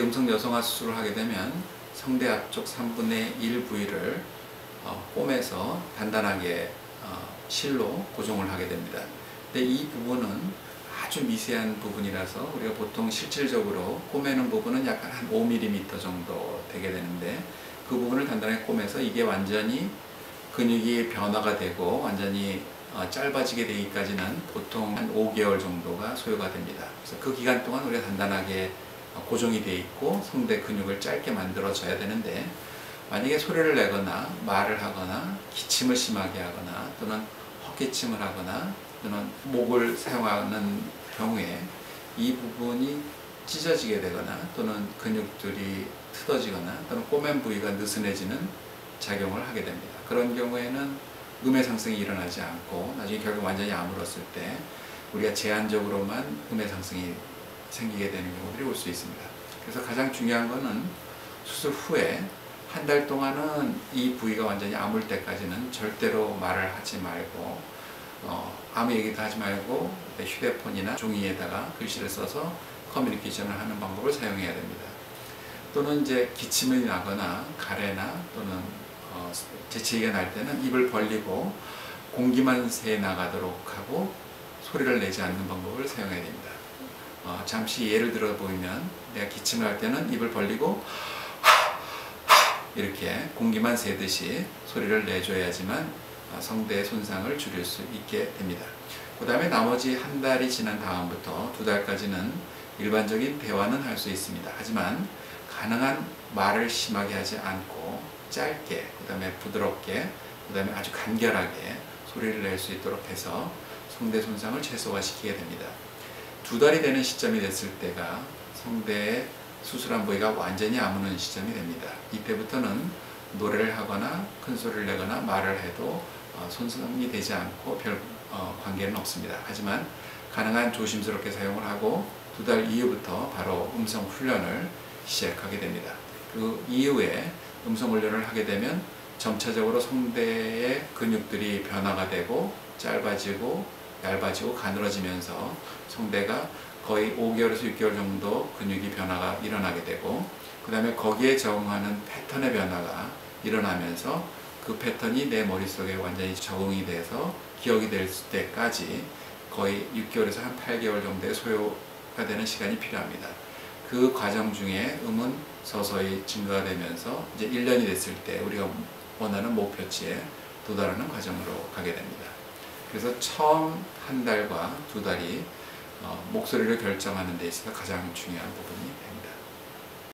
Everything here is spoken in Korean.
음성 여성화 수술을 하게 되면 성대 앞쪽 3분의 1 부위를 꿰매서 단단하게 실로 고정을 하게 됩니다. 근데 이 부분은 아주 미세한 부분이라서 우리가 보통 실질적으로 꿰매는 부분은 약간 한 5mm 정도 되게 되는데, 그 부분을 단단하게 꿰매서 이게 완전히 근육이 변화가 되고 완전히 짧아지게 되기까지는 보통 한 5개월 정도가 소요가 됩니다. 그래서 그 기간 동안 우리가 단단하게 고정이 되어 있고 성대 근육을 짧게 만들어 줘야 되는데, 만약에 소리를 내거나 말을 하거나 기침을 심하게 하거나 또는 헛기침을 하거나 또는 목을 사용하는 경우에 이 부분이 찢어지게 되거나 또는 근육들이 틀어지거나 또는 꿰맨 부위가 느슨해지는 작용을 하게 됩니다. 그런 경우에는 음의 상승이 일어나지 않고 나중에 결국 완전히 아물었을 때 우리가 제한적으로만 음의 상승이 생기게 되는 경우들이 올 수 있습니다. 그래서 가장 중요한 것은 수술 후에 한 달 동안은 이 부위가 완전히 아물 때까지는 절대로 말을 하지 말고 아무 얘기도 하지 말고 휴대폰이나 종이에다가 글씨를 써서 커뮤니케이션을 하는 방법을 사용해야 됩니다. 또는 이제 기침이 나거나 가래나 또는 재채기가 날 때는 입을 벌리고 공기만 새 나가도록 하고 소리를 내지 않는 방법을 사용해야 됩니다. 잠시 예를 들어 보이면, 내가 기침을 할 때는 입을 벌리고 이렇게 공기만 새듯이 소리를 내줘야지만 성대의 손상을 줄일 수 있게 됩니다. 그 다음에 나머지 한 달이 지난 다음부터 2달까지는 일반적인 대화는 할 수 있습니다. 하지만 가능한 말을 심하게 하지 않고 짧게, 그 다음에 부드럽게, 그 다음에 아주 간결하게 소리를 낼 수 있도록 해서 성대 손상을 최소화시키게 됩니다. 2달이 되는 시점이 됐을 때가 성대의 수술한 부위가 완전히 아무는 시점이 됩니다. 이때부터는 노래를 하거나 큰 소리를 내거나 말을 해도 손상이 되지 않고 별 관계는 없습니다. 하지만 가능한 조심스럽게 사용을 하고 2달 이후부터 바로 음성 훈련을 시작하게 됩니다. 그 이후에 음성 훈련을 하게 되면 점차적으로 성대의 근육들이 변화가 되고 짧아지고 얇아지고 가늘어지면서 성대가 거의 5개월에서 6개월 정도 근육이 변화가 일어나게 되고, 그 다음에 거기에 적응하는 패턴의 변화가 일어나면서 그 패턴이 내 머릿속에 완전히 적응이 돼서 기억이 될 때까지 거의 6개월에서 한 8개월 정도의 소요가 되는 시간이 필요합니다. 그 과정 중에 음은 서서히 증가가 되면서 이제 1년이 됐을 때 우리가 원하는 목표치에 도달하는 과정으로 가게 됩니다. 그래서 처음 한 달과 2달이 목소리를 결정하는 데 있어서 가장 중요한 부분이 됩니다.